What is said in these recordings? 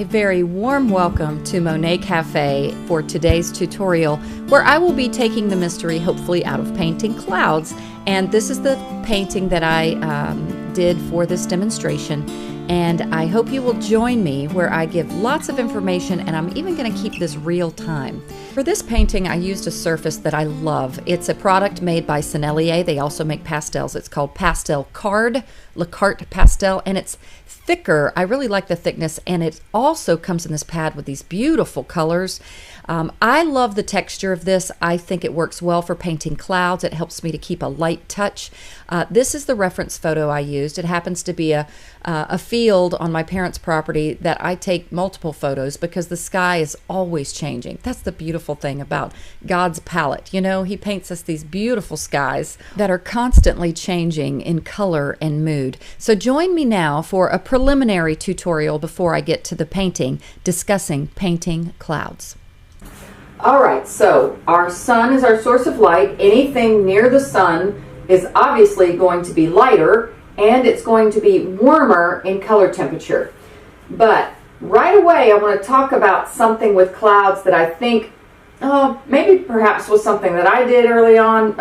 A very warm welcome to Monet Cafe for today's tutorial, where I will be taking the mystery hopefully out of painting clouds. And this is the painting that I did for this demonstration, and I hope you will join me where I give lots of information, and I'm even going to keep this real time. For this painting I used a surface that I love. It's a product made by Sennelier. They also make pastels. It's called Pastel Card, Le Carte Pastel, and it's thicker. I really like the thickness, and it also comes in this pad with these beautiful colors. I love the texture of this. I think it works well for painting clouds. It helps me to keep a light touch. This is the reference photo I used. It happens to be a field on my parents' property that I take multiple photos because the sky is always changing. That's the beautiful thing about God's palette. You know, He paints us these beautiful skies that are constantly changing in color and mood. So join me now for a preliminary tutorial before I get to the painting, discussing painting clouds. All right, so our sun is our source of light. Anything near the sun is obviously going to be lighter, and it's going to be warmer in color temperature. But right away, I want to talk about something with clouds that I think, maybe perhaps was something that I did early on.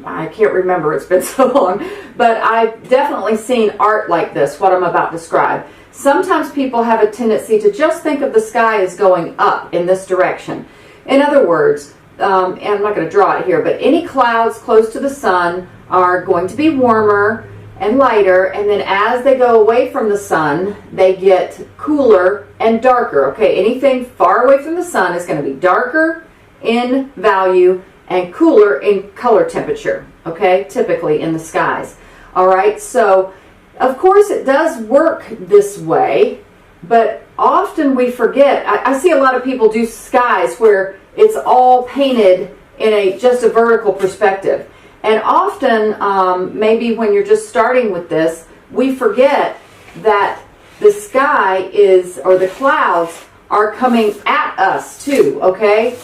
I can't remember, it's been so long. But I've definitely seen art like this, what I'm about to describe. Sometimes people have a tendency to just think of the sky as going up in this direction. In other words, and I'm not going to draw it here, but any clouds close to the sun are going to be warmer and lighter, and then as they go away from the sun, they get cooler and darker. Okay, anything far away from the sun is going to be darker in value and cooler in color temperature, okay, typically in the skies. All right, so of course it does work this way, but often we forget. I see a lot of people do skies where it's all painted in just a vertical perspective. And often, maybe when you're just starting with this, we forget that the sky is, or the clouds are coming at us too, okay?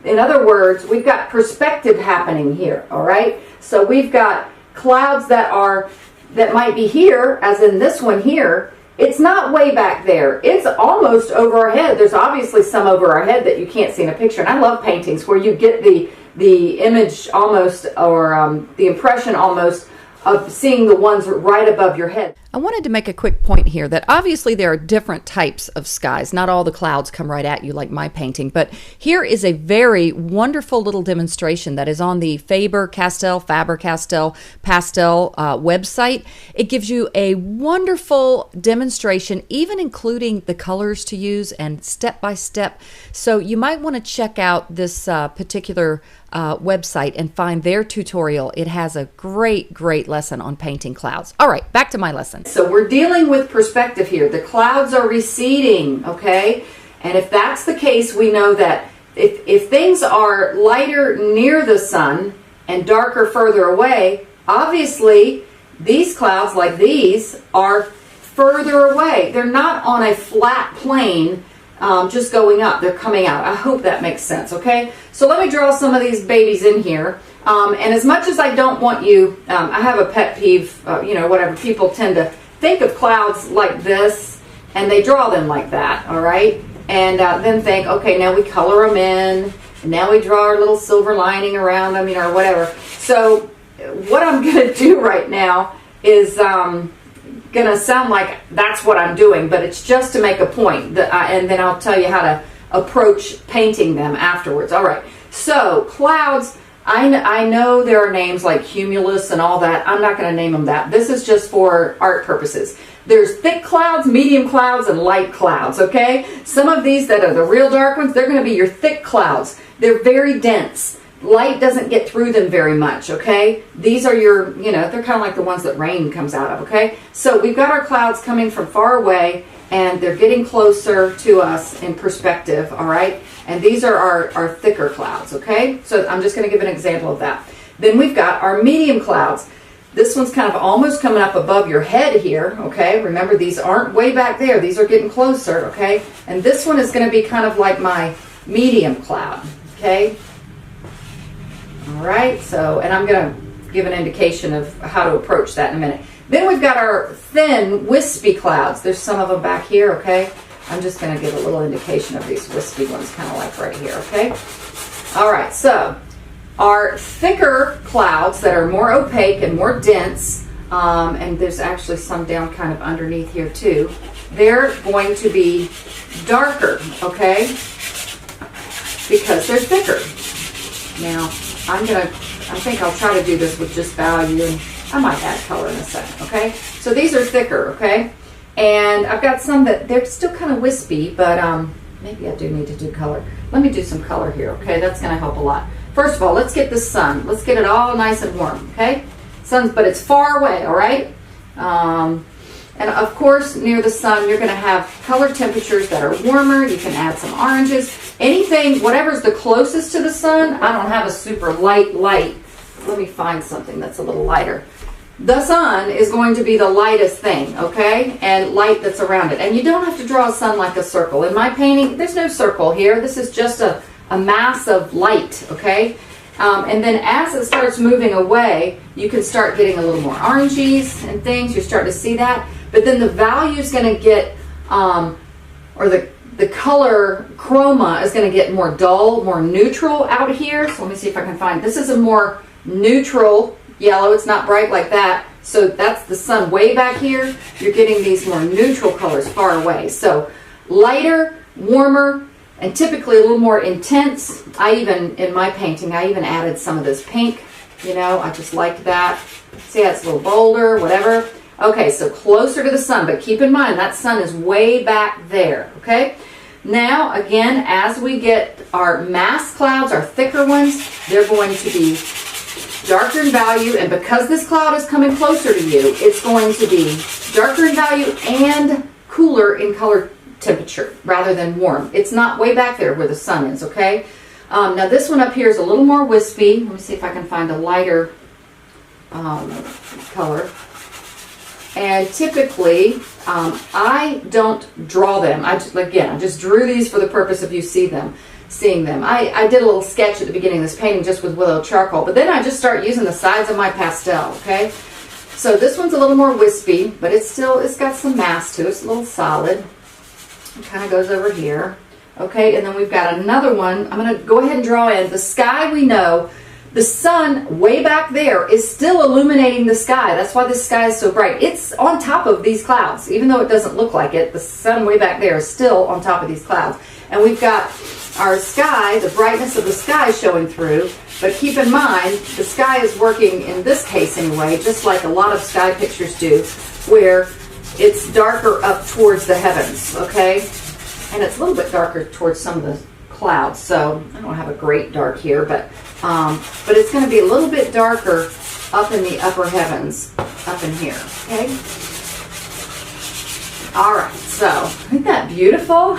In other words, we've got perspective happening here, all right? So we've got clouds that might be here, as in this one here. It's not way back there. It's almost over our head. There's obviously some over our head that you can't see in a picture. And I love paintings where you get the image almost, or the impression almost, of seeing the ones right above your head. I wanted to make a quick point here that obviously there are different types of skies. Not all the clouds come right at you like my painting, but here is a very wonderful little demonstration that is on the Faber-Castell Pastel website. It gives you a wonderful demonstration, even including the colors to use and step by step. So you might want to check out this particular website and find their tutorial. It has a great lesson on painting clouds. All right, back to my lesson. So we're dealing with perspective here. The clouds are receding, okay? And if that's the case, we know that if things are lighter near the sun and darker further away, obviously these clouds, like these, are further away. They're not on a flat plane just going up. They're coming out. I hope that makes sense, okay? So let me draw some of these babies in here. And as much as I don't want you, I have a pet peeve, whatever. People tend to think of clouds like this, and they draw them like that, all right? And then think, okay, now we color them in, and now we draw our little silver lining around them, or whatever. So what I'm going to do right now is going to sound like that's what I'm doing, but it's just to make a point, and then I'll tell you how to approach painting them afterwards. All right, so clouds, I know there are names like cumulus and all that. I'm not going to name them that. This is just for art purposes. There's thick clouds, medium clouds, and light clouds, okay? Some of these that are the real dark ones, they're going to be your thick clouds. They're very dense. Light doesn't get through them very much, okay? These are your, they're kind of like the ones that rain comes out of, okay? So we've got our clouds coming from far away, and they're getting closer to us in perspective, all right? And these are our thicker clouds, okay? So I'm just going to give an example of that. Then we've got our medium clouds. This one's kind of almost coming up above your head here, okay? Remember, these aren't way back there. These are getting closer, okay? And this one is going to be kind of like my medium cloud, okay? All right, so, and I'm going to give an indication of how to approach that in a minute. Then we've got our thin, wispy clouds. There's some of them back here, okay? I'm just going to give a little indication of these wispy ones, kind of like right here, okay? All right, so our thicker clouds that are more opaque and more dense, and there's actually some down kind of underneath here too, they're going to be darker, okay? Because they're thicker. Now, I think I'll try to do this with just value, and I might add color in a second, okay? So these are thicker, okay? And I've got some that they're still kind of wispy, but maybe I do need to do color. Let me do some color here, okay? That's going to help a lot. First of all, let's get the sun. Let's get it all nice and warm, okay? But it's far away, all right? And of course, near the sun, you're going to have color temperatures that are warmer. You can add some oranges. Anything, whatever's the closest to the sun. I don't have a super light. Let me find something that's a little lighter. The sun is going to be the lightest thing, okay? And light that's around it. And you don't have to draw a sun like a circle. In my painting, there's no circle here. This is just a mass of light, okay? And then as it starts moving away, you can start getting a little more oranges and things. You're starting to see that. But then the value is going to get, or the color chroma is going to get more dull, more neutral out here. So let me see if I can find, this is a more neutral yellow. It's not bright like that. So that's the sun way back here. You're getting these more neutral colors far away. So lighter, warmer, and typically a little more intense. In my painting, I even added some of this pink. You know, I just liked that. See how it's a little bolder, whatever. Okay, so closer to the sun, but keep in mind that sun is way back there, okay? Now, again, as we get our mass clouds, our thicker ones, they're going to be darker in value, and because this cloud is coming closer to you, it's going to be darker in value and cooler in color temperature rather than warm. It's not way back there where the sun is, okay? Now this one up here is a little more wispy. Let me see if I can find a lighter color. And typically, I don't draw them. I just drew these for the purpose of you seeing them. I did a little sketch at the beginning of this painting just with willow charcoal, but then I just start using the sides of my pastel, okay? So this one's a little more wispy, but it's got some mass to it. It's a little solid. It kind of goes over here. Okay, and then we've got another one. I'm going to go ahead and draw in the sky. We know the sun way back there is still illuminating the sky. That's why the sky is so bright. It's on top of these clouds. Even though it doesn't look like it, the sun way back there is still on top of these clouds. And we've got our sky, the brightness of the sky showing through. But keep in mind, the sky is working, in this case anyway, just like a lot of sky pictures do, where it's darker up towards the heavens, okay? And it's a little bit darker towards some of the clouds. So I don't have a great dark here, but it's going to be a little bit darker up in the upper heavens, up in here, okay? All right, so isn't that beautiful?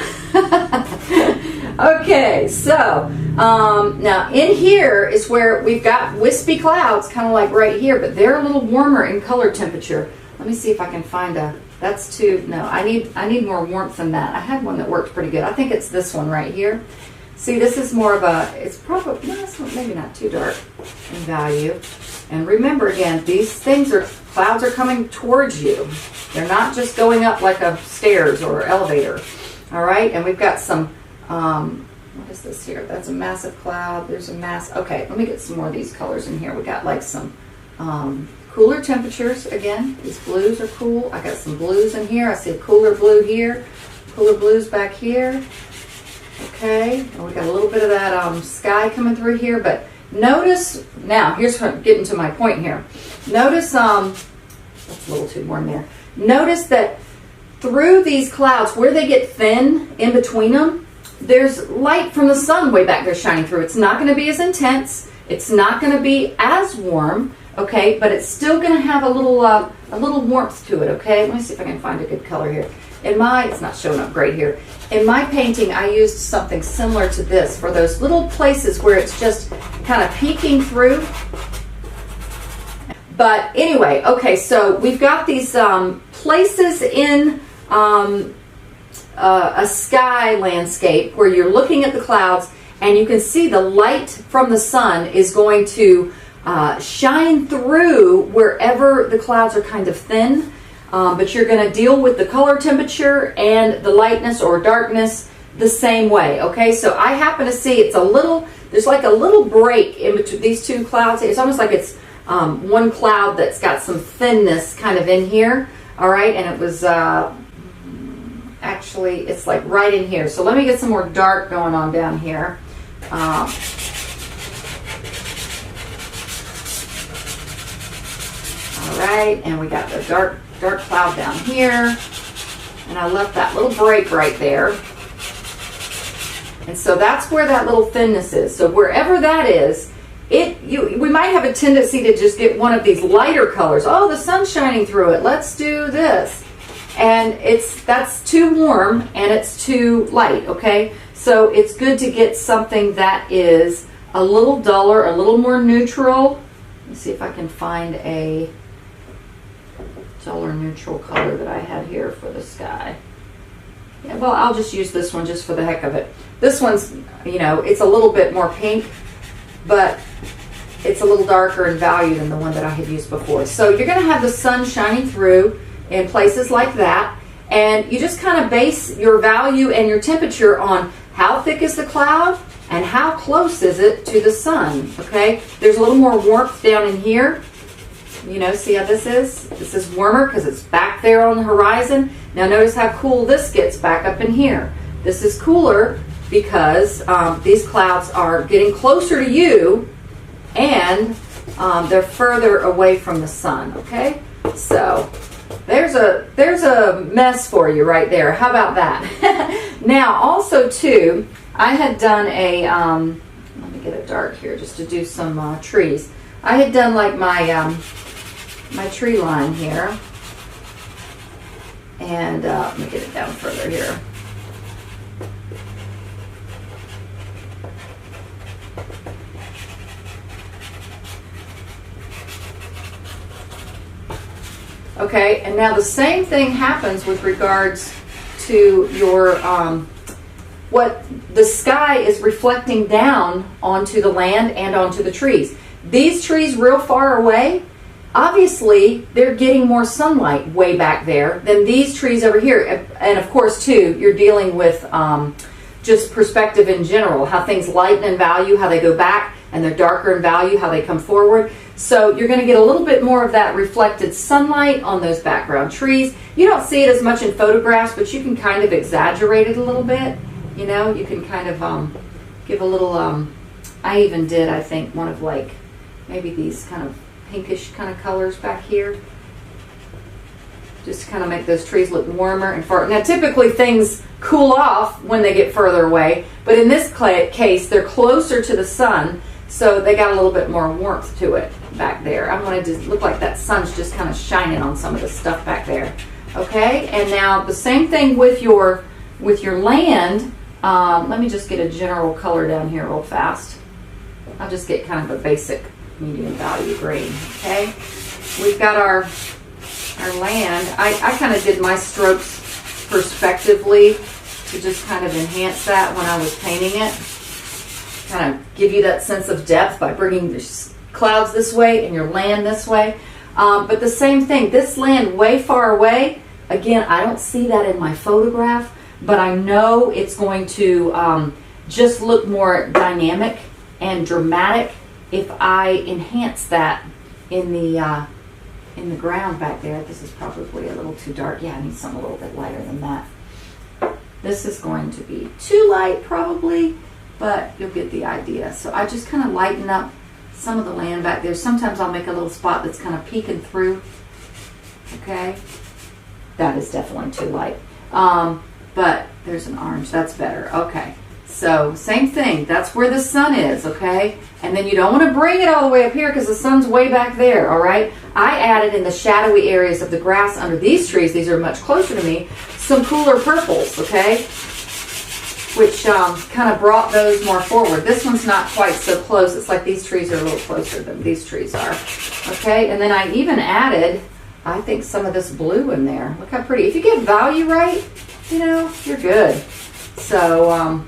Okay, so now in here is where we've got wispy clouds, kind of like right here, but they're a little warmer in color temperature. Let me see if I can find that's too, no, I need more warmth than that. I had one that worked pretty good. I think it's this one right here. See, this is more of it's probably, no, it's maybe not too dark in value. And remember again, these clouds are coming towards you. They're not just going up like a stairs or elevator. All right, and we've got some, what is this here? That's a massive cloud. There's a okay, let me get some more of these colors in here. We got like some cooler temperatures again. These blues are cool. I got some blues in here. I see a cooler blue here, cooler blues back here. Okay, and we got a little bit of that sky coming through here, but notice, now here's what I'm getting to my point here. Notice, that's a little too warm there. Notice that through these clouds, where they get thin in between them, there's light from the sun way back there shining through. It's not going to be as intense. It's not going to be as warm, okay, but it's still going to have a little warmth to it, okay? Let me see if I can find a good color here. It's not showing up great here. In my painting, I used something similar to this for those little places where it's just kind of peeking through. But anyway, okay, so we've got these places in a sky landscape where you're looking at the clouds and you can see the light from the sun is going to shine through wherever the clouds are kind of thin. but you're going to deal with the color temperature and the lightness or darkness the same way. Okay, so I happen to see it's a little, there's like a little break in between these two clouds. It's almost like it's one cloud that's got some thinness kind of in here. All right, and it was actually, it's like right in here. So let me get some more dark going on down here. All right, and we got the dark cloud down here, and I left that little break right there. And so that's where that little thinness is. So wherever that is, we might have a tendency to just get one of these lighter colors. Oh, the sun's shining through it. Let's do this. And that's too warm and it's too light, okay? So it's good to get something that is a little duller, a little more neutral. Let me see if I can find a duller neutral color that I had here for the sky. Yeah, well, I'll just use this one just for the heck of it. This one's, you know, it's a little bit more pink, but it's a little darker in value than the one that I had used before. So you're going to have the sun shining through in places like that, and you just kind of base your value and your temperature on how thick is the cloud and how close is it to the sun, okay? There's a little more warmth down in here. You know, see how this is? This is warmer because it's back there on the horizon. Now notice how cool this gets back up in here. This is cooler because these clouds are getting closer to you and they're further away from the sun, okay? So there's a mess for you right there. How about that? Now also too, I had done a, let me get it dark here just to do some trees. I had done like my tree line here, and let me get it down further here. Okay, and now the same thing happens with regards to your what the sky is reflecting down onto the land and onto the trees. These trees real far away, obviously they're getting more sunlight way back there than these trees over here. And of course too, you're dealing with just perspective in general, how things lighten in value, how they go back, and they're darker in value, how they come forward. So you're going to get a little bit more of that reflected sunlight on those background trees. You don't see it as much in photographs, but you can kind of exaggerate it a little bit. You know, you can kind of give a little, I even did, I think, one of like maybe these kind of pinkish kind of colors back here, just to kind of make those trees look warmer and far. Now typically things cool off when they get further away, but in this case they're closer to the sun, so they got a little bit more warmth to it back there. I wanted to look like that sun's just kind of shining on some of the stuff back there. Okay, and now the same thing with your land. Let me just get a general color down here real fast. I'll just get kind of a basic medium value green. Okay, we've got our land. I kind of did my strokes perspectively to just kind of enhance that when I was painting it, kind of give you that sense of depth by bringing the clouds this way and your land this way. But the same thing, this land way far away, again, I don't see that in my photograph, but I know it's going to just look more dynamic and dramatic if I enhance that in the ground back there. This is probably a little too dark. Yeah, I need something a little bit lighter than that. This is going to be too light probably, but you'll get the idea. So I just kind of lighten up some of the land back there. Sometimes I'll make a little spot that's kind of peeking through. Okay, that is definitely too light. But there's an orange, that's better. Okay, so same thing, that's where the sun is, okay? And then you don't want to bring it all the way up here because the sun's way back there, all right? I added in the shadowy areas of the grass under these trees, these are much closer to me, some cooler purples, okay? Which kind of brought those more forward. This one's not quite so close. It's like these trees are a little closer than these trees are, okay? And then I even added, I think, some of this blue in there. Look how pretty. If you get value right, you know, you're good. So,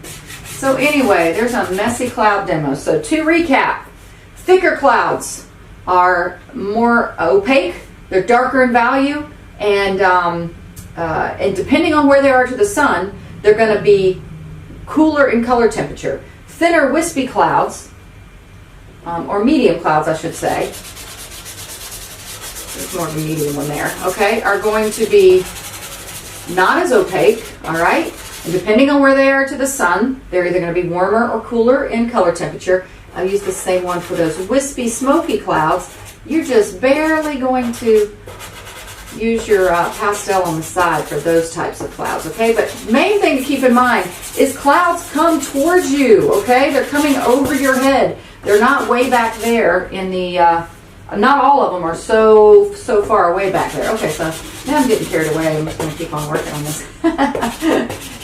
so anyway, there's a messy cloud demo. So to recap, thicker clouds are more opaque, they're darker in value, and depending on where they are to the sun, they're going to be cooler in color temperature. Thinner, wispy clouds, or medium clouds, I should say. There's more of a medium one there. Okay, are going to be not as opaque. All right, and depending on where they are to the sun, they're either going to be warmer or cooler in color temperature. I'll use the same one for those wispy, smoky clouds. You're just barely going to use your pastel on the side for those types of clouds, okay? But main thing to keep in mind is clouds come towards you, okay? They're coming over your head. They're not way back there in the, not all of them are so far away back there. Okay, so now I'm getting carried away. I'm just going to keep on working on this.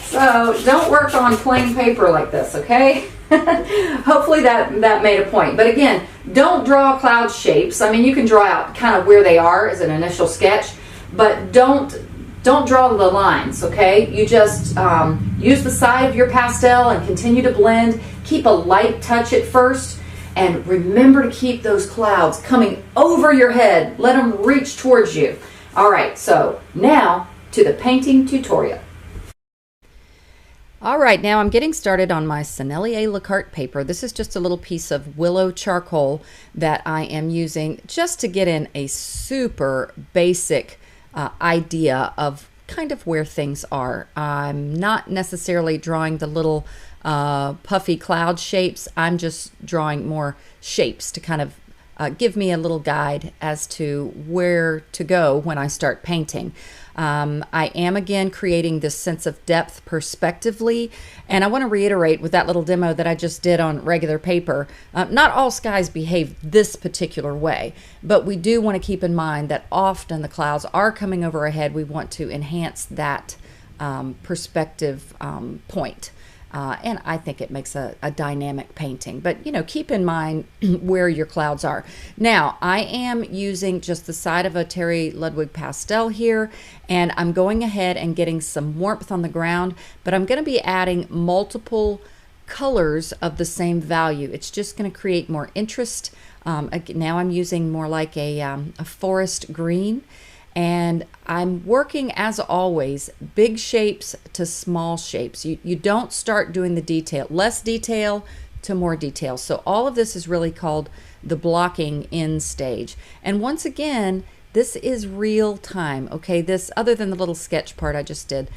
So don't work on plain paper like this, okay? Hopefully that made a point. But again, don't draw cloud shapes. I mean, you can draw out kind of where they are as an initial sketch, but don't draw the lines, okay? You just use the side of your pastel and continue to blend. Keep a light touch at first, and remember to keep those clouds coming over your head. Let them reach towards you. All right, so now to the painting tutorial. All right, now I'm getting started on my Sennelier Le Carte paper. This is just a little piece of willow charcoal that I am using just to get in a super basic idea of kind of where things are. I'm not necessarily drawing the little puffy cloud shapes. I'm just drawing more shapes to kind of give me a little guide as to where to go when I start painting. I am again creating this sense of depth perspectively, and I want to reiterate with that little demo that I just did on regular paper, not all skies behave this particular way, but we do want to keep in mind that often the clouds are coming over our head. We want to enhance that perspective point. And I think it makes a dynamic painting. But, you know, keep in mind where your clouds are. Now, I am using just the side of a Terry Ludwig pastel here, and I'm going ahead and getting some warmth on the ground, but I'm going to be adding multiple colors of the same value. It's just going to create more interest. Now I'm using more like a forest green. And I'm working, as always, big shapes to small shapes. You don't start doing the detail, less detail to more detail. So all of this is really called the blocking in stage. And once again, this is real time, okay? This, other than the little sketch part I just did,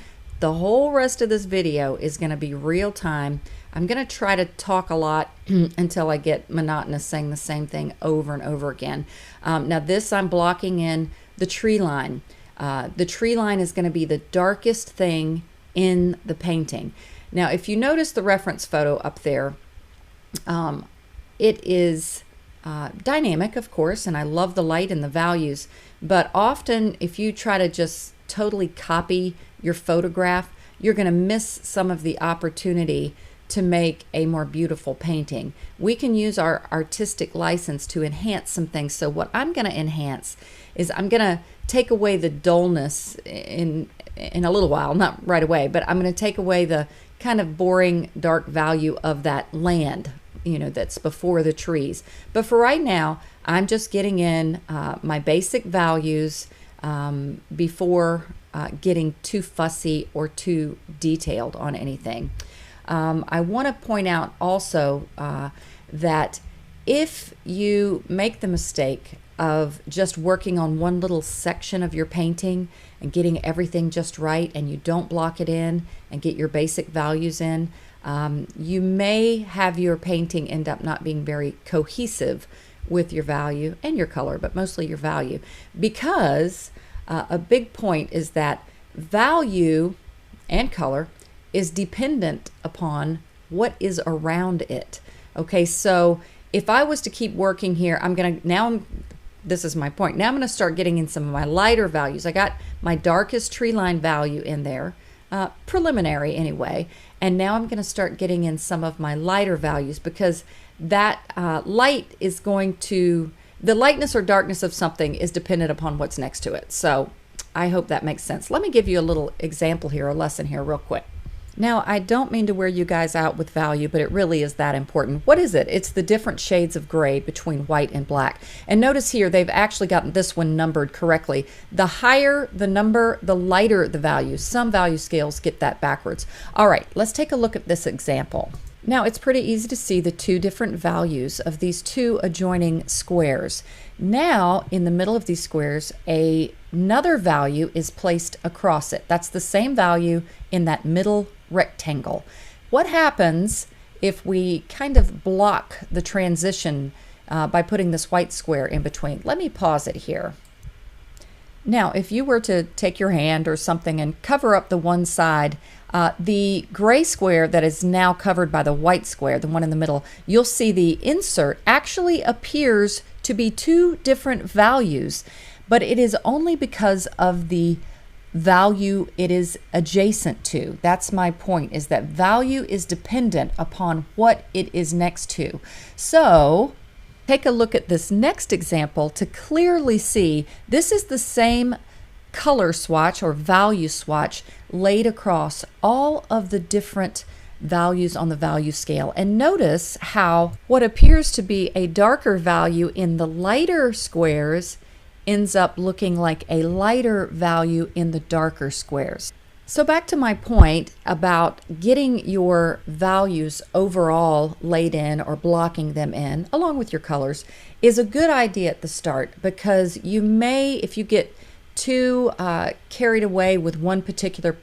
the whole rest of this video is going to be real time. I'm going to try to talk a lot until I get monotonous saying the same thing over and over again. Now this I'm blocking in the tree line. The tree line is going to be the darkest thing in the painting. Now, if you notice the reference photo up there, it is dynamic, of course, and I love the light and the values, but often if you try to just totally copy your photograph, you're going to miss some of the opportunity to make a more beautiful painting. We can use our artistic license to enhance some things. So what I'm going to enhance is I'm going to take away the dullness in a little while, not right away, but I'm going to take away the kind of boring dark value of that land, you know, that's before the trees. But for right now, I'm just getting in my basic values before getting too fussy or too detailed on anything. I want to point out also that if you make the mistake of just working on one little section of your painting and getting everything just right, and you don't block it in and get your basic values in, you may have your painting end up not being very cohesive with your value and your color, but mostly your value, because a big point is that value and color is dependent upon what is around it. Okay, so if I was to keep working here, this is my point. Now I'm going to start getting in some of my lighter values. I got my darkest tree line value in there, preliminary anyway, and now I'm going to start getting in some of my lighter values, because that light is going to, the lightness or darkness of something is dependent upon what's next to it. So I hope that makes sense. Let me give you a little example here, a lesson here real quick. Now, I don't mean to wear you guys out with value, but it really is that important. What is it? It's the different shades of gray between white and black. And notice here, they've actually gotten this one numbered correctly. The higher the number, the lighter the value. Some value scales get that backwards. All right, let's take a look at this example. Now, it's pretty easy to see the two different values of these two adjoining squares. Now, in the middle of these squares, another value is placed across it. That's the same value in that middle rectangle. What happens if we kind of block the transition by putting this white square in between? Let me pause it here. Now, if you were to take your hand or something and cover up the one side, the gray square that is now covered by the white square, the one in the middle, you'll see the insert actually appears to be two different values, but it is only because of the value it is adjacent to. That's my point, is that value is dependent upon what it is next to. So take a look at this next example to clearly see this is the same color swatch or value swatch laid across all of the different values on the value scale. And notice how what appears to be a darker value in the lighter squares ends up looking like a lighter value in the darker squares. So back to my point about getting your values overall laid in or blocking them in along with your colors is a good idea at the start, because you may, if you get too carried away with one particular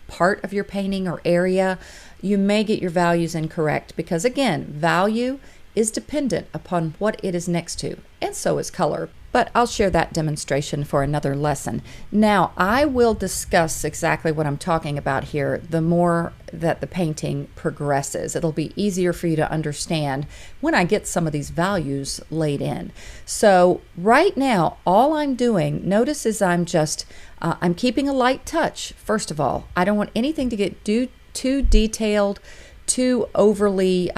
part of your painting or area, you may get your values incorrect, because again, value is dependent upon what it is next to, and so is color. But I'll share that demonstration for another lesson. Now, I will discuss exactly what I'm talking about here the more that the painting progresses. It'll be easier for you to understand when I get some of these values laid in. So right now, all I'm doing, notice is I'm keeping a light touch. First of all, I don't want anything to get too detailed, too overly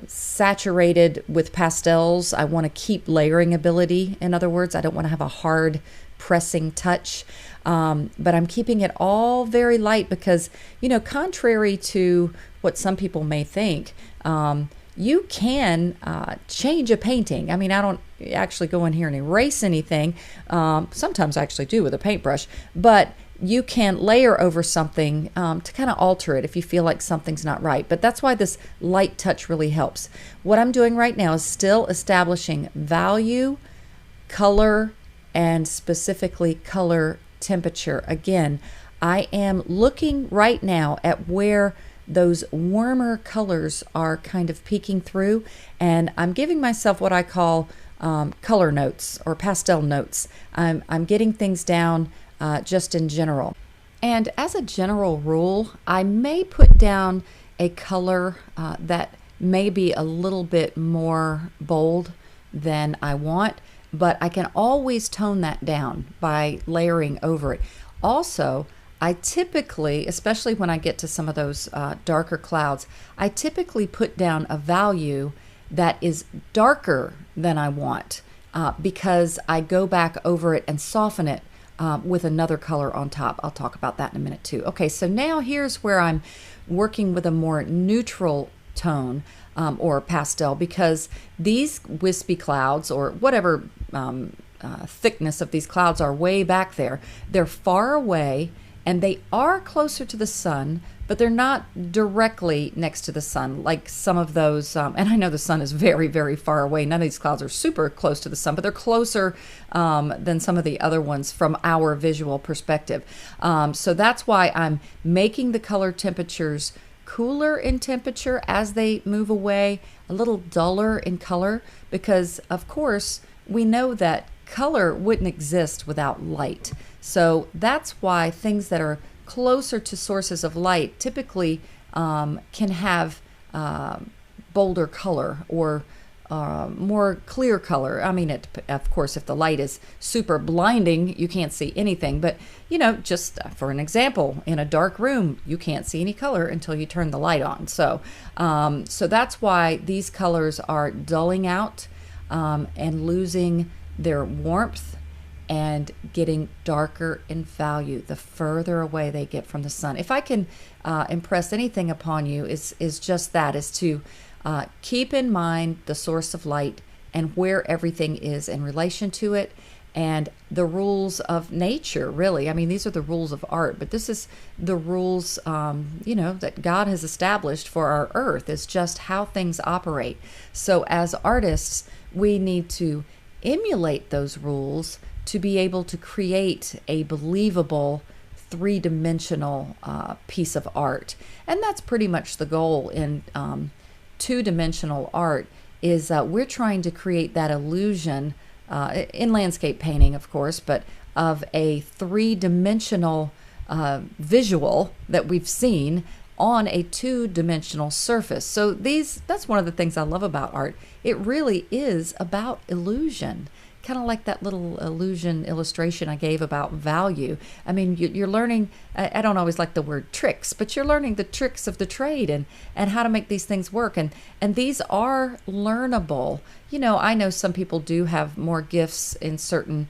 saturated with pastels. I want to keep layering ability. In other words, I don't want to have a hard pressing touch, but I'm keeping it all very light because, you know, contrary to what some people may think, you can change a painting. I mean, I don't actually go in here and erase anything. Sometimes I actually do with a paintbrush, but you can layer over something to kind of alter it if you feel like something's not right. But that's why this light touch really helps. What I'm doing right now is still establishing value, color, and specifically color temperature. Again, I am looking right now at where those warmer colors are kind of peeking through, and I'm giving myself what I call color notes or pastel notes. I'm getting things down just in general. And as a general rule, I may put down a color that may be a little bit more bold than I want, but I can always tone that down by layering over it. Also, I typically, especially when I get to some of those darker clouds, I typically put down a value that is darker than I want because I go back over it and soften it with another color on top. I'll talk about that in a minute too. Okay, so now here's where I'm working with a more neutral tone or pastel, because these wispy clouds, or whatever thickness of these clouds are way back there, they're far away and they are closer to the sun, but they're not directly next to the sun like some of those, and I know the sun is very, very far away. None of these clouds are super close to the sun, but they're closer than some of the other ones from our visual perspective. So that's why I'm making the color temperatures cooler in temperature as they move away, a little duller in color, because of course we know that color wouldn't exist without light. So that's why things that are closer to sources of light typically can have bolder color or more clear color. I mean, of course, if the light is super blinding, you can't see anything. But, you know, just for an example, in a dark room, you can't see any color until you turn the light on. So, so that's why these colors are dulling out and losing their warmth and getting darker in value the further away they get from the sun. If I can impress anything upon you, is just that, is to keep in mind the source of light and where everything is in relation to it, and the rules of nature, really. I mean, these are the rules of art, but this is the rules, that God has established for our earth. It's just how things operate. So as artists, we need to emulate those rules to be able to create a believable three-dimensional piece of art. And that's pretty much the goal in two-dimensional art, is we're trying to create that illusion in landscape painting, of course, but of a three-dimensional visual that we've seen on a two-dimensional surface. So that's one of the things I love about art. It really is about illusion. Kind of like that little illusion illustration I gave about value. I mean, you're learning, I don't always like the word tricks, but you're learning the tricks of the trade and how to make these things work. And these are learnable. I know some people do have more gifts in certain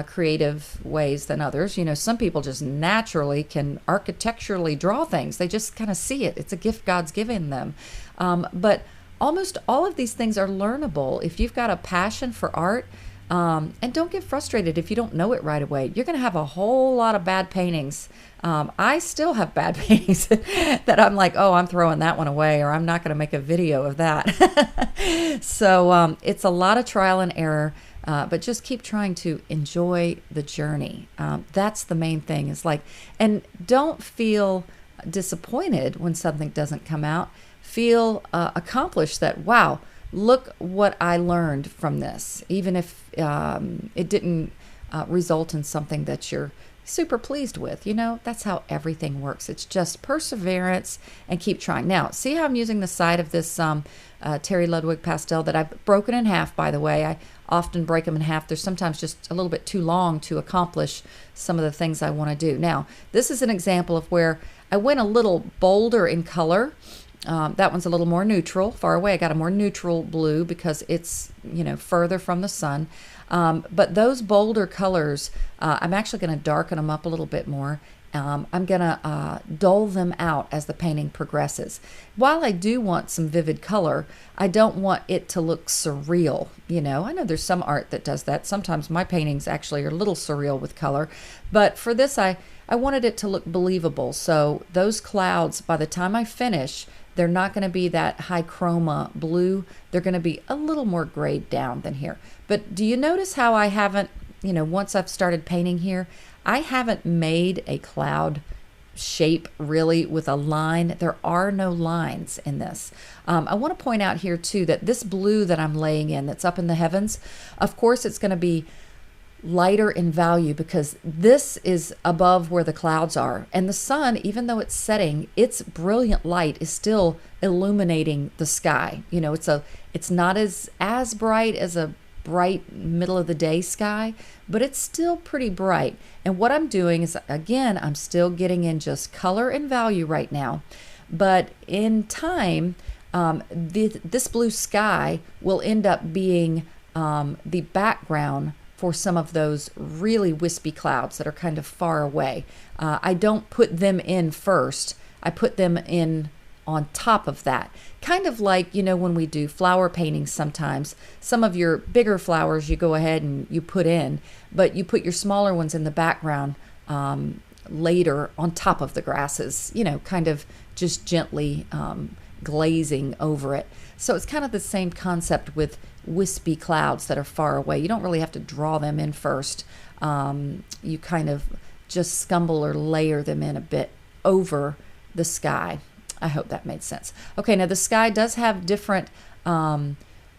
creative ways than others. Some people just naturally can architecturally draw things. They just kind of see it. It's a gift God's given them. But almost all of these things are learnable. If you've got a passion for art, and don't get frustrated if you don't know it right away. You're going to have a whole lot of bad paintings. I still have bad paintings that I'm like, oh, I'm throwing that one away, or I'm not going to make a video of that. So it's a lot of trial and error, but just keep trying to enjoy the journey. That's the main thing, is like, and don't feel disappointed when something doesn't come out. Feel accomplished that, wow, look what I learned from this, even if it didn't result in something that you're super pleased with. That's how everything works. It's just perseverance and keep trying. Now, see how I'm using the side of this Terry Ludwig pastel that I've broken in half, by the way. I often break them in half. They're sometimes just a little bit too long to accomplish some of the things I want to do. Now, this is an example of where I went a little bolder in color. That one's a little more neutral, far away. I got a more neutral blue because it's, further from the sun. But those bolder colors, I'm actually going to darken them up a little bit more. I'm going to dull them out as the painting progresses. While I do want some vivid color, I don't want it to look surreal. I know there's some art that does that. Sometimes my paintings actually are a little surreal with color. But for this, I wanted it to look believable. So those clouds, by the time I finish, they're not going to be that high chroma blue. They're going to be a little more grayed down than here. But do you notice how I haven't, once I've started painting here, I haven't made a cloud shape really with a line. There are no lines in this. I want to point out here too that this blue that I'm laying in, that's up in the heavens, of course it's going to be lighter in value because this is above where the clouds are, and the sun, even though it's setting, its brilliant light is still illuminating the sky. It's not as bright as a bright middle of the day sky, but it's still pretty bright. And what I'm doing is, again, I'm still getting in just color and value right now, but in time this blue sky will end up being the background for some of those really wispy clouds that are kind of far away. I don't put them in first. I put them in on top of that. Kind of like, when we do flower paintings sometimes, some of your bigger flowers you go ahead and you put in, but you put your smaller ones in the background later on top of the grasses, kind of just gently glazing over it. So it's kind of the same concept with wispy clouds that are far away. You don't really have to draw them in first. You kind of just scumble or layer them in a bit over the sky. I hope that made sense. Okay, now the sky does have different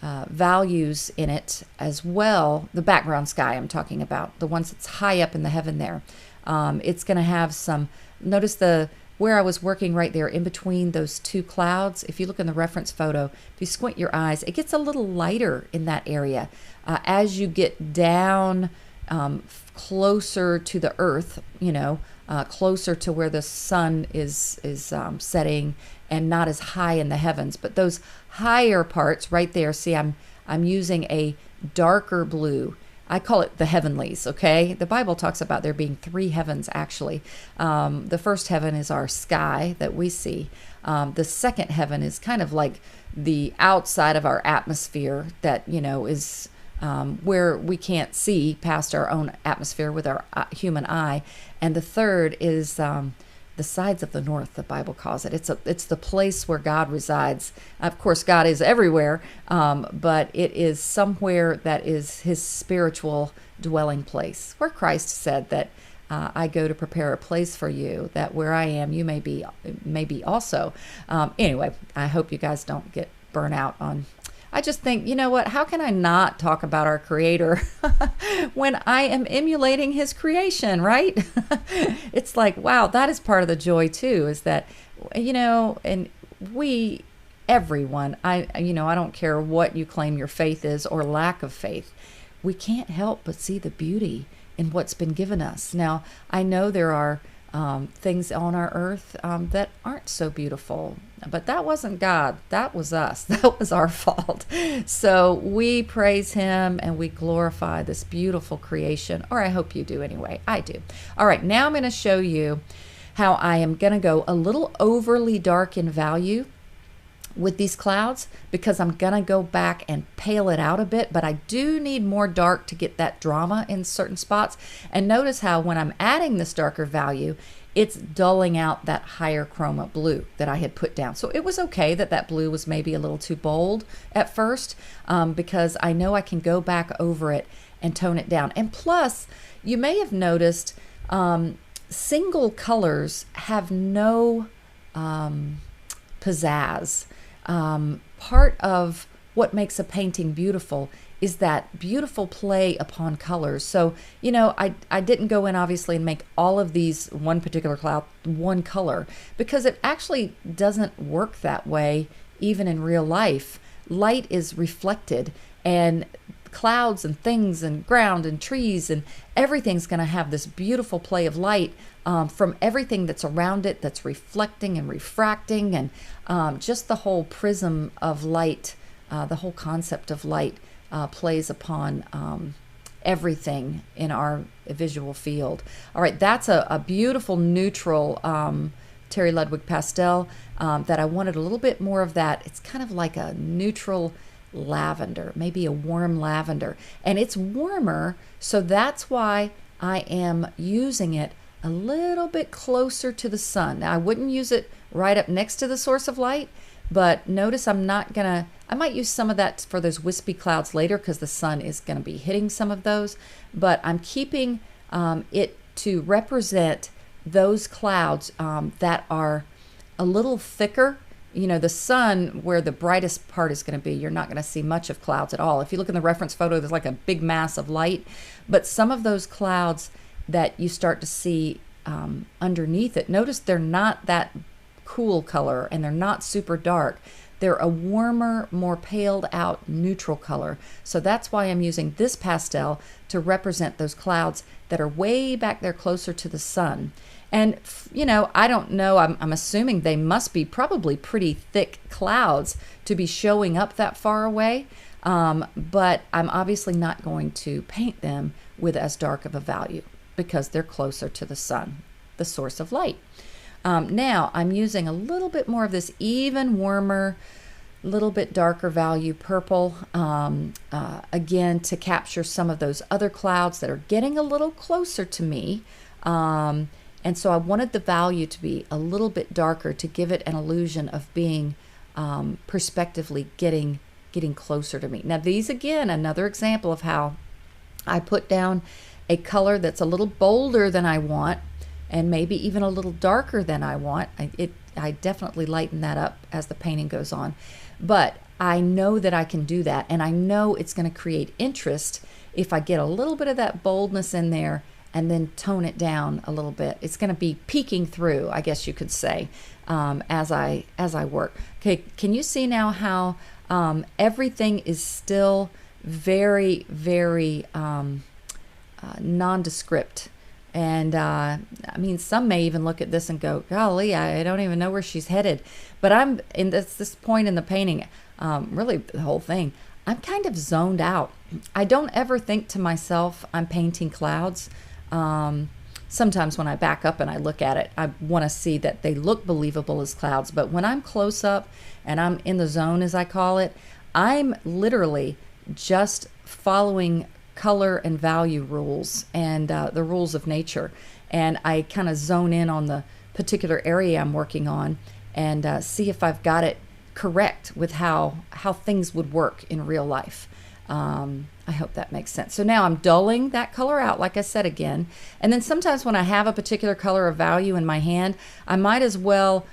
values in it as well. The background sky I'm talking about, the ones that's high up in the heaven there. It's going to have some, notice where I was working right there in between those two clouds. If you look in the reference photo, if you squint your eyes, it gets a little lighter in that area. As you get down closer to the earth, closer to where the sun is setting and not as high in the heavens. But those higher parts right there, see, I'm using a darker blue. I call it the heavenlies, okay? The Bible talks about there being three heavens, actually. The first heaven is our sky that we see. The second heaven is kind of like the outside of our atmosphere that, is where we can't see past our own atmosphere with our human eye. And the third is the sides of the north, the Bible calls it. It's the place where God resides. Of course, God is everywhere, but it is somewhere that is his spiritual dwelling place, where Christ said that I go to prepare a place for you, that where I am, you may be also. Anyway, I hope you guys don't get burnt out on. I just think, you know what, how can I not talk about our Creator when I am emulating his creation, right? It's like, wow, that is part of the joy too, is that, and everyone, I don't care what you claim your faith is or lack of faith, we can't help but see the beauty in what's been given us. Now, I know there are things on our earth that aren't so beautiful, but that wasn't God. That was us. That was our fault. So we praise him and we glorify this beautiful creation, or I hope you do anyway. I do. All right, now I'm going to show you how I am going to go a little overly dark in value with these clouds, because I'm gonna go back and pale it out a bit, but I do need more dark to get that drama in certain spots. And notice how when I'm adding this darker value, it's dulling out that higher chroma blue that I had put down. So it was okay that blue was maybe a little too bold at first, because I know I can go back over it and tone it down. And plus, you may have noticed single colors have no pizzazz. Part of what makes a painting beautiful is that beautiful play upon colors. So, I didn't go in obviously and make all of these one particular cloud one color, because it actually doesn't work that way even in real life. Light is reflected, and clouds and things and ground and trees and everything's going to have this beautiful play of light from everything that's around it, that's reflecting and refracting, and just the whole prism of light, the whole concept of light plays upon everything in our visual field. All right, that's a beautiful neutral Terry Ludwig pastel that I wanted a little bit more of that. It's kind of like a neutral lavender, maybe a warm lavender, and it's warmer, so that's why I am using it a little bit closer to the sun. Now, I wouldn't use it right up next to the source of light, but notice I might use some of that for those wispy clouds later, because the sun is going to be hitting some of those, but I'm keeping it to represent those clouds that are a little thicker. The sun, where the brightest part is going to be, you're not going to see much of clouds at all. If you look in the reference photo, there's like a big mass of light, but some of those clouds that you start to see underneath it, notice they're not that cool color and they're not super dark. They're a warmer, more paled out neutral color. So that's why I'm using this pastel to represent those clouds that are way back there closer to the sun. And, I don't know, I'm assuming they must be probably pretty thick clouds to be showing up that far away, but I'm obviously not going to paint them with as dark of a value because they're closer to the sun, the source of light. Now I'm using a little bit more of this even warmer, little bit darker value purple, again, to capture some of those other clouds that are getting a little closer to me. And so I wanted the value to be a little bit darker to give it an illusion of being perspectively getting closer to me. Now these, again, another example of how I put down a color that's a little bolder than I want, and maybe even a little darker than I want. I definitely lighten that up as the painting goes on. But I know that I can do that, and I know it's going to create interest if I get a little bit of that boldness in there and then tone it down a little bit. It's going to be peeking through, I guess you could say, as I work. Okay, can you see now how everything is still very, very nondescript? And I mean, some may even look at this and go, golly, I don't even know where she's headed. But I'm in this point in the painting, really the whole thing, I'm kind of zoned out. I don't ever think to myself, I'm painting clouds. Sometimes when I back up and I look at it, I want to see that they look believable as clouds. But when I'm close up and I'm in the zone, as I call it, I'm literally just following color and value rules and the rules of nature. And I kind of zone in on the particular area I'm working on and see if I've got it correct with how things would work in real life. I hope that makes sense. So now I'm dulling that color out, like I said again. And then sometimes when I have a particular color of value in my hand, I might as well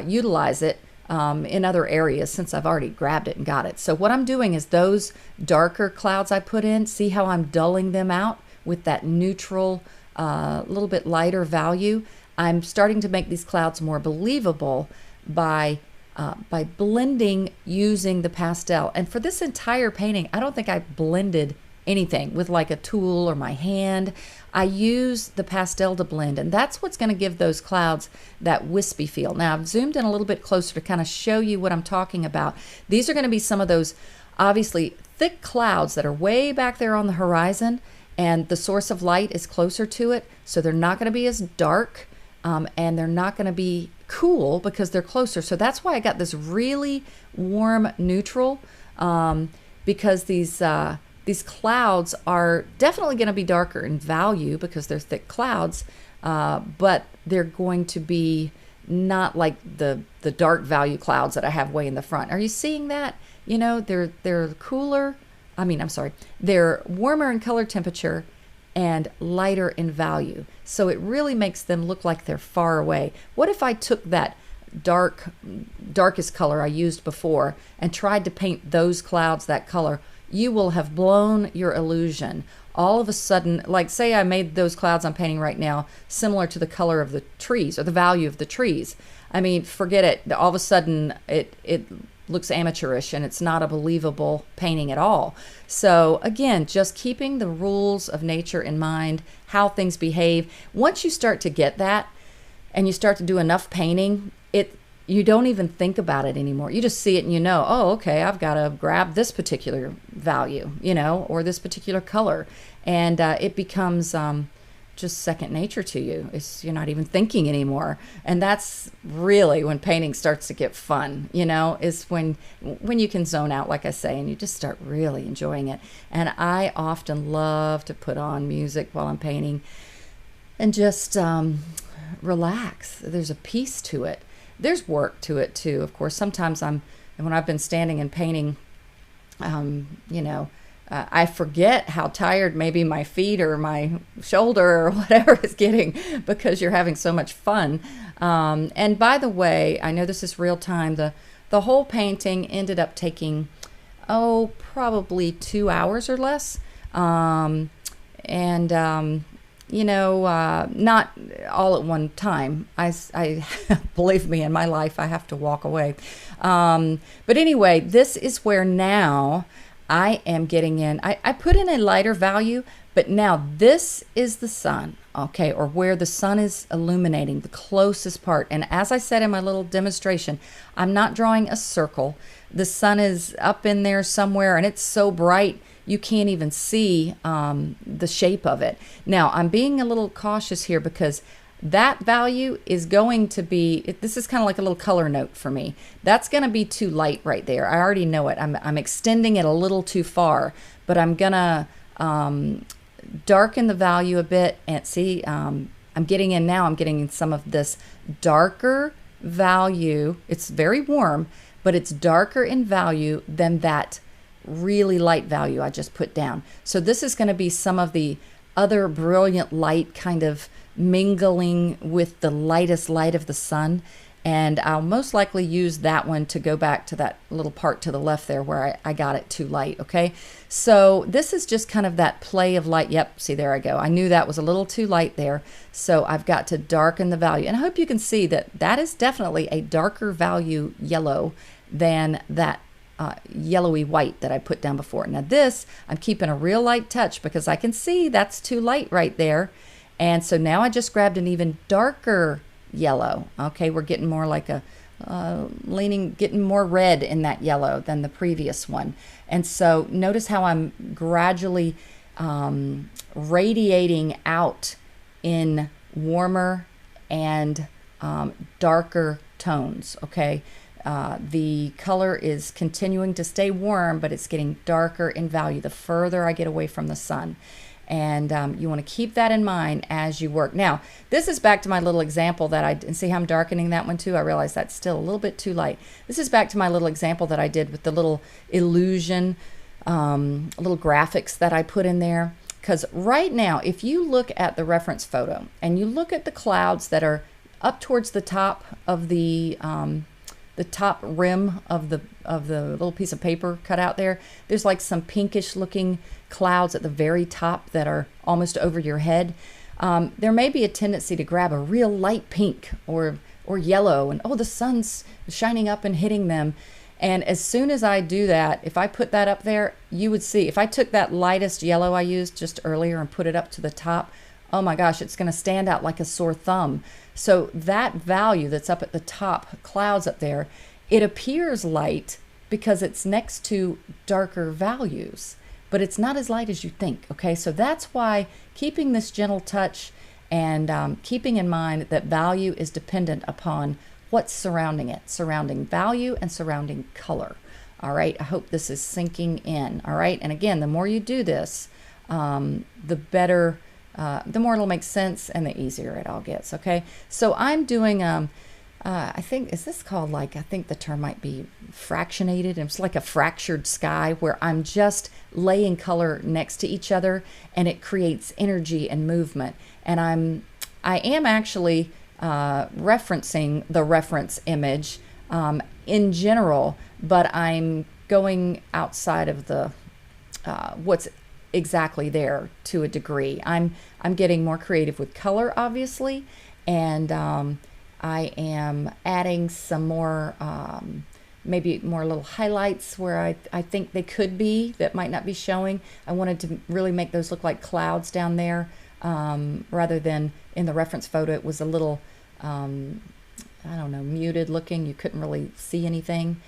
utilize it in other areas since I've already grabbed it and got it. So what I'm doing is those darker clouds I put in, see how I'm dulling them out with that neutral, little bit lighter value. I'm starting to make these clouds more believable by blending using the pastel. And for this entire painting, I don't think I blended anything with like a tool or my hand. I use the pastel to blend, and that's what's going to give those clouds that wispy feel. Now I've zoomed in a little bit closer to kind of show you what I'm talking about. These are going to be some of those obviously thick clouds that are way back there on the horizon, and the source of light is closer to it, so they're not going to be as dark, and they're not going to be cool because they're closer. So that's why I got this really warm neutral, because these clouds are definitely going to be darker in value because they're thick clouds, but they're going to be not like the dark value clouds that I have way in the front. Are you seeing that? You know, they're cooler. They're warmer in color temperature and lighter in value. So it really makes them look like they're far away. What if I took that darkest color I used before and tried to paint those clouds that color? You will have blown your illusion. All of a sudden, like say I made those clouds I'm painting right now similar to the color of the trees or the value of the trees. I mean, forget it. All of a sudden it looks amateurish and it's not a believable painting at all. So again, just keeping the rules of nature in mind, how things behave. Once you start to get that and you start to do enough painting, you don't even think about it anymore. You just see it and you know, oh, okay, I've got to grab this particular value, you know, or this particular color. And it becomes just second nature to you. You're not even thinking anymore. And that's really when painting starts to get fun, you know, is when you can zone out, like I say, and you just start really enjoying it. And I often love to put on music while I'm painting and just relax. There's a peace to it. There's work to it too, of course. Sometimes when I've been standing and painting, you know, I forget how tired maybe my feet or my shoulder or whatever is getting because you're having so much fun. And by the way, I know this is real time. The whole painting ended up taking, probably 2 hours or less. You know, not all at one time. I believe me, in my life, I have to walk away. But anyway, this is where now I am getting in. I put in a lighter value, but now this is the sun, okay, or where the sun is illuminating, the closest part. And as I said in my little demonstration, I'm not drawing a circle. The sun is up in there somewhere, and it's so bright, you can't even see the shape of it. Now, I'm being a little cautious here because that value is going to be, this is kind of like a little color note for me. That's going to be too light right there. I already know it. I'm extending it a little too far, but I'm going to darken the value a bit. And see, I'm getting in now, I'm getting in some of this darker value. It's very warm, but it's darker in value than that really light value I just put down. So this is going to be some of the other brilliant light kind of mingling with the lightest light of the sun. And I'll most likely use that one to go back to that little part to the left there where I got it too light, okay? So this is just kind of that play of light. Yep, see, there I go. I knew that was a little too light there, so I've got to darken the value. And I hope you can see that that is definitely a darker value yellow than that yellowy white that I put down before. Now this, I'm keeping a real light touch because I can see that's too light right there. And so now I just grabbed an even darker yellow. Okay, we're getting more like a getting more red in that yellow than the previous one. And so notice how I'm gradually radiating out in warmer and darker tones, okay? The color is continuing to stay warm, but it's getting darker in value the further I get away from the sun. And you want to keep that in mind as you work. Now, this is back to my little example that and see how I'm darkening that one too? I realize that's still a little bit too light. This is back to my little example that I did with the little illusion, little graphics that I put in there. Because right now, if you look at the reference photo and you look at the clouds that are up towards the top of the top rim of the little piece of paper cut out there's like some pinkish looking clouds at the very top that are almost over your head. There may be a tendency to grab a real light pink or yellow and, oh, the sun's shining up and hitting them. And as soon as I do that, if I put that up there, you would see, if I took that lightest yellow I used just earlier and put it up to the top, oh my gosh, it's going to stand out like a sore thumb. So that value that's up at the top, clouds up there, it appears light because it's next to darker values, but it's not as light as you think, okay? So that's why keeping this gentle touch and keeping in mind that value is dependent upon what's surrounding it, surrounding value and surrounding color. All right, I hope this is sinking in. All right, and again, the more you do this, the better, the more it'll make sense and the easier it all gets. Okay, so I'm doing, I think, is this called, like, I think the term might be fractionated. It's like a fractured sky where I'm just laying color next to each other and it creates energy and movement. And I am actually referencing the reference image in general, but I'm going outside of the what's exactly there to a degree. I'm getting more creative with color, obviously, and I am adding some more maybe more little highlights where I think they could be that might not be showing. I wanted to really make those look like clouds down there rather than in the reference photo it was a little I don't know, muted looking. You couldn't really see anything.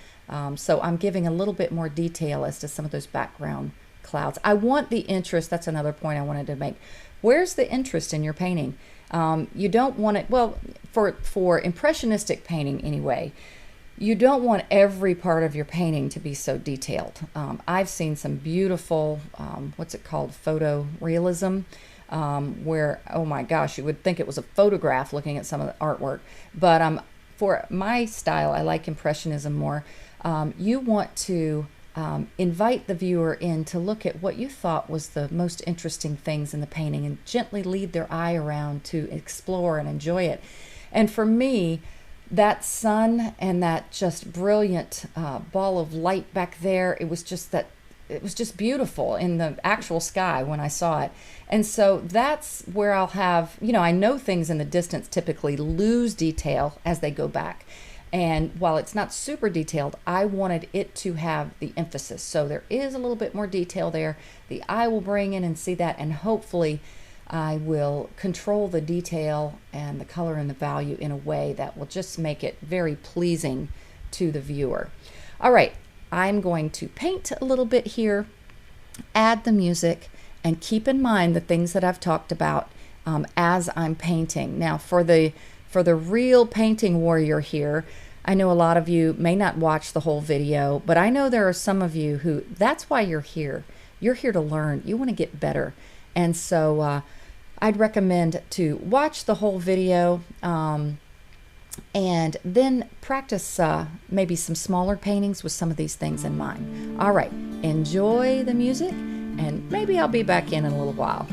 So I'm giving a little bit more detail as to some of those background clouds. I want the interest. That's another point I wanted to make. Where's the interest in your painting? You don't want it, well, for impressionistic painting anyway, you don't want every part of your painting to be so detailed. I've seen some beautiful, what's it called, photorealism, where, oh my gosh, you would think it was a photograph looking at some of the artwork. But for my style, I like Impressionism more. You want to invite the viewer in to look at what you thought was the most interesting things in the painting and gently lead their eye around to explore and enjoy it. And for me, that sun and that just brilliant ball of light back there, it was just beautiful in the actual sky when I saw it. And so that's where I'll have, you know, I know things in the distance typically lose detail as they go back. And while it's not super detailed, I wanted it to have the emphasis. So there is a little bit more detail there. The eye will bring in and see that, and hopefully I will control the detail and the color and the value in a way that will just make it very pleasing to the viewer. All right, I'm going to paint a little bit here, add the music, and keep in mind the things that I've talked about as I'm painting. Now for the real painting warrior here, I know a lot of you may not watch the whole video, but I know there are some of you who, that's why you're here. You're here to learn. You want to get better. And so I'd recommend to watch the whole video and then practice maybe some smaller paintings with some of these things in mind. All right, enjoy the music, and maybe I'll be back in a little while.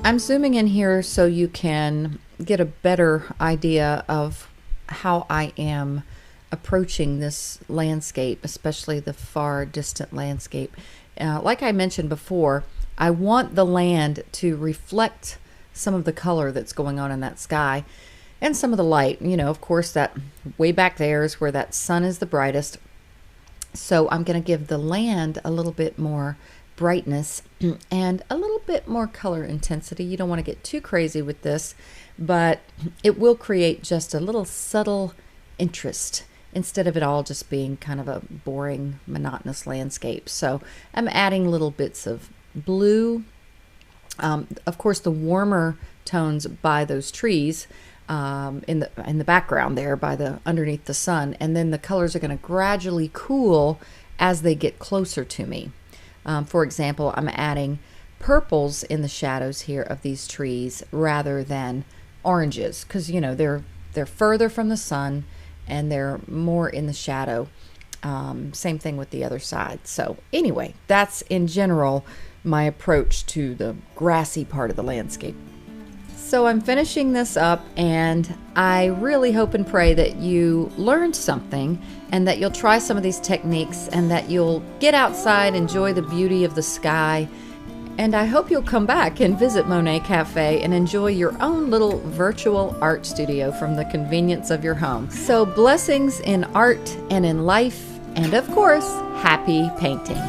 I'm zooming in here so you can get a better idea of how I am approaching this landscape, especially the far distant landscape. Like I mentioned before, I want the land to reflect some of the color that's going on in that sky and some of the light. You know, of course, that way back there is where that sun is the brightest. So I'm going to give the land a little bit more brightness and a little bit more color intensity. You don't want to get too crazy with this, but it will create just a little subtle interest instead of it all just being kind of a boring, monotonous landscape. So I'm adding little bits of blue. Of course, the warmer tones by those trees in the background there, by the underneath the sun, and then the colors are going to gradually cool as they get closer to me. For example, I'm adding purples in the shadows here of these trees rather than oranges, because you know they're further from the sun and they're more in the shadow. Same thing with the other side. So anyway, that's in general my approach to the grassy part of the landscape. So I'm finishing this up, and I really hope and pray that you learned something and that you'll try some of these techniques and that you'll get outside, enjoy the beauty of the sky. And I hope you'll come back and visit Monet Cafe and enjoy your own little virtual art studio from the convenience of your home. So blessings in art and in life, and of course, happy painting.